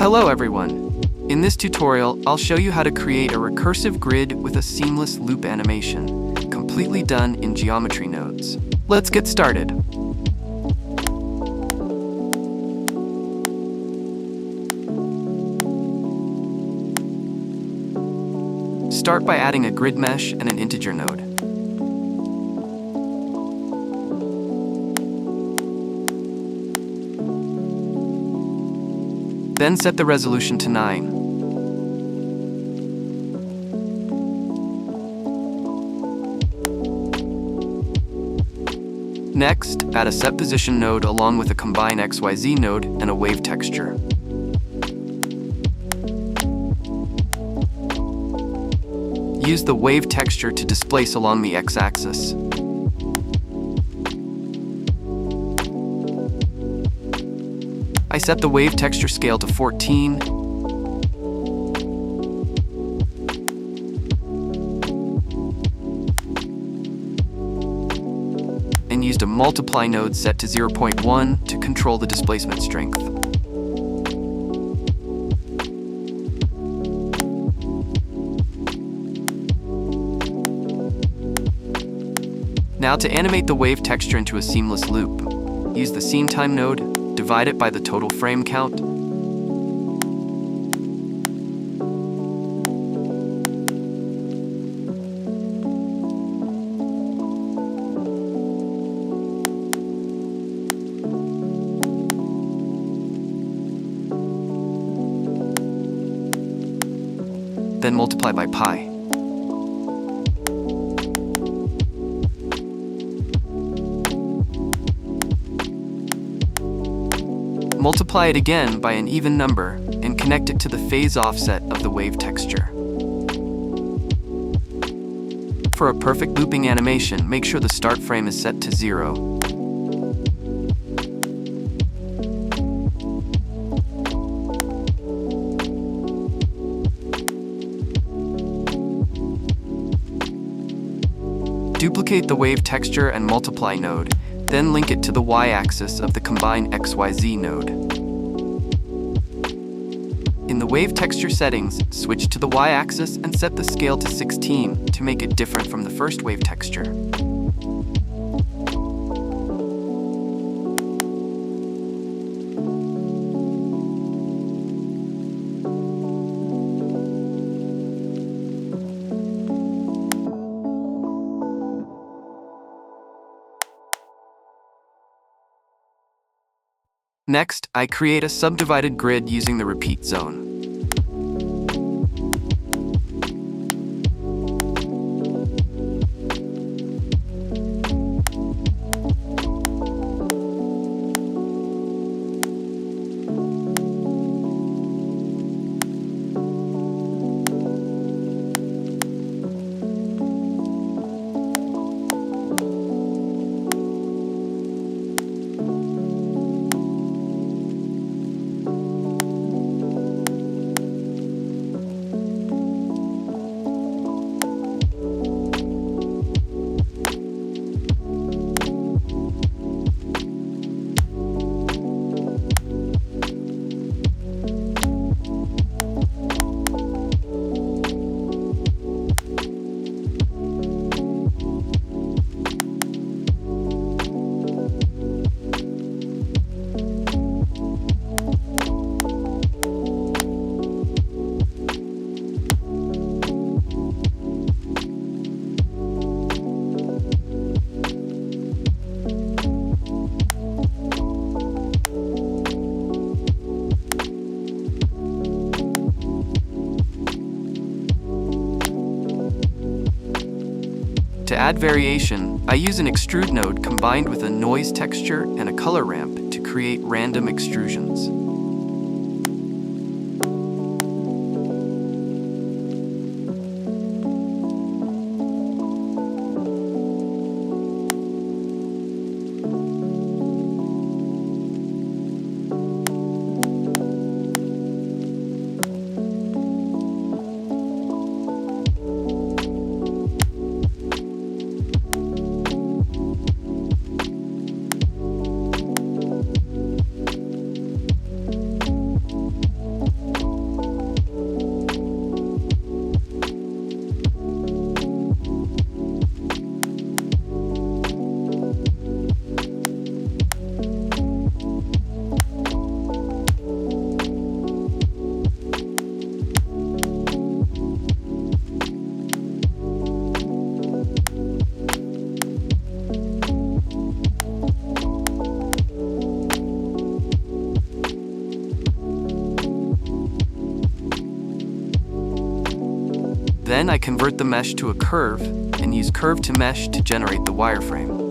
Hello everyone! In this tutorial, I'll show you how to create a recursive grid with a seamless loop animation, completely done in geometry nodes. Let's get started. Start by adding a grid mesh and an integer node. Then set the resolution to 9. Next, add a set position node along with a combine XYZ node and a wave texture. Use the wave texture to displace along the x-axis. I set the wave texture scale to 14. And used a multiply node set to 0.1 to control the displacement strength. Now to animate the wave texture into a seamless loop, use the scene time node. Divide it by the total frame count. Then multiply by pi. Multiply it again by an even number and connect it to the phase offset of the wave texture. For a perfect looping animation, make sure the start frame is set to 0. Duplicate the wave texture and multiply node, then link it to the y-axis of the combine XYZ node. In the wave texture settings, switch to the y-axis and set the scale to 16 to make it different from the first wave texture. Next, I create a subdivided grid using the repeat zone. To add variation, I use an extrude node combined with a noise texture and a color ramp to create random extrusions. Then I convert the mesh to a curve and use curve to mesh to generate the wireframe.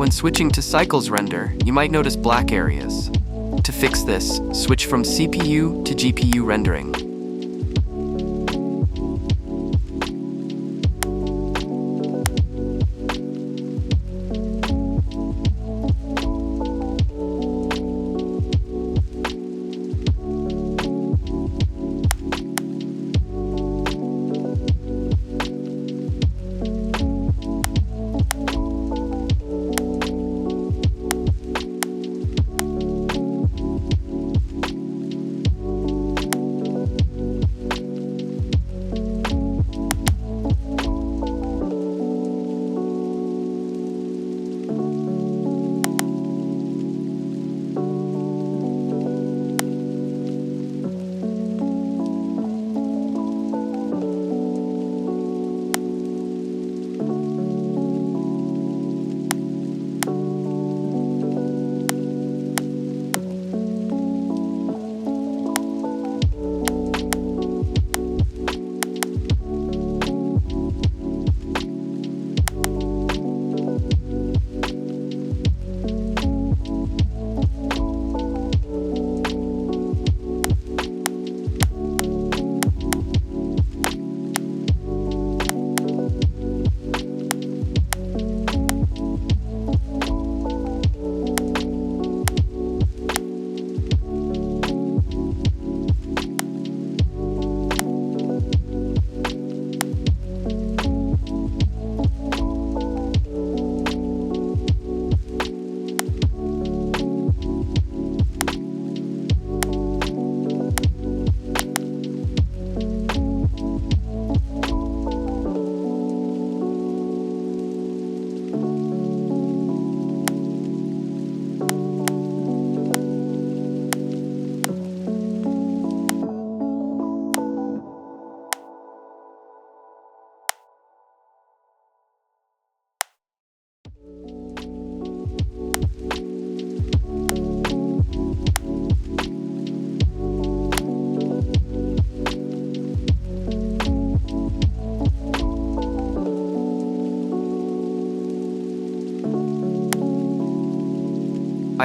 When switching to Cycles Render, you might notice black areas. To fix this, switch from CPU to GPU rendering.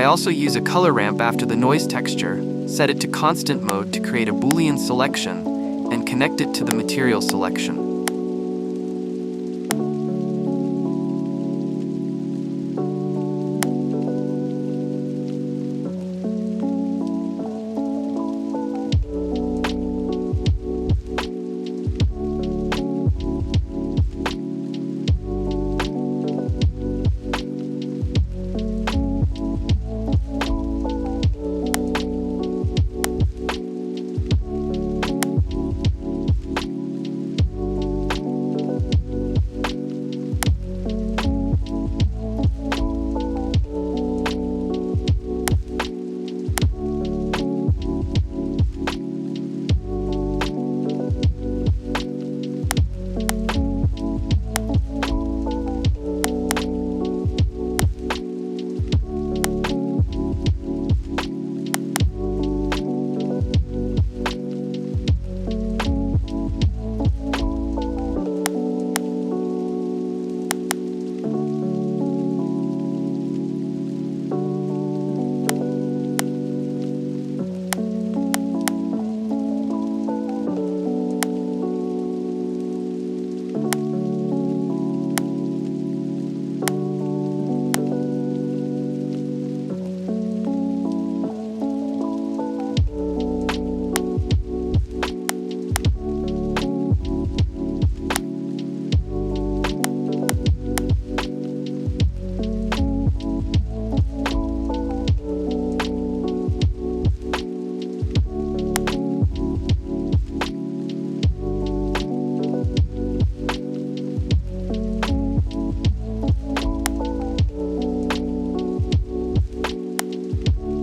I also use a color ramp after the noise texture, set it to constant mode to create a Boolean selection, and connect it to the material selection.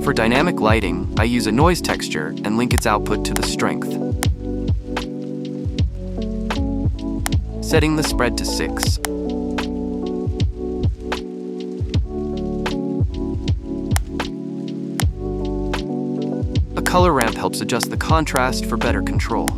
For dynamic lighting, I use a noise texture and link its output to the strength. Setting the spread to 6. A color ramp helps adjust the contrast for better control.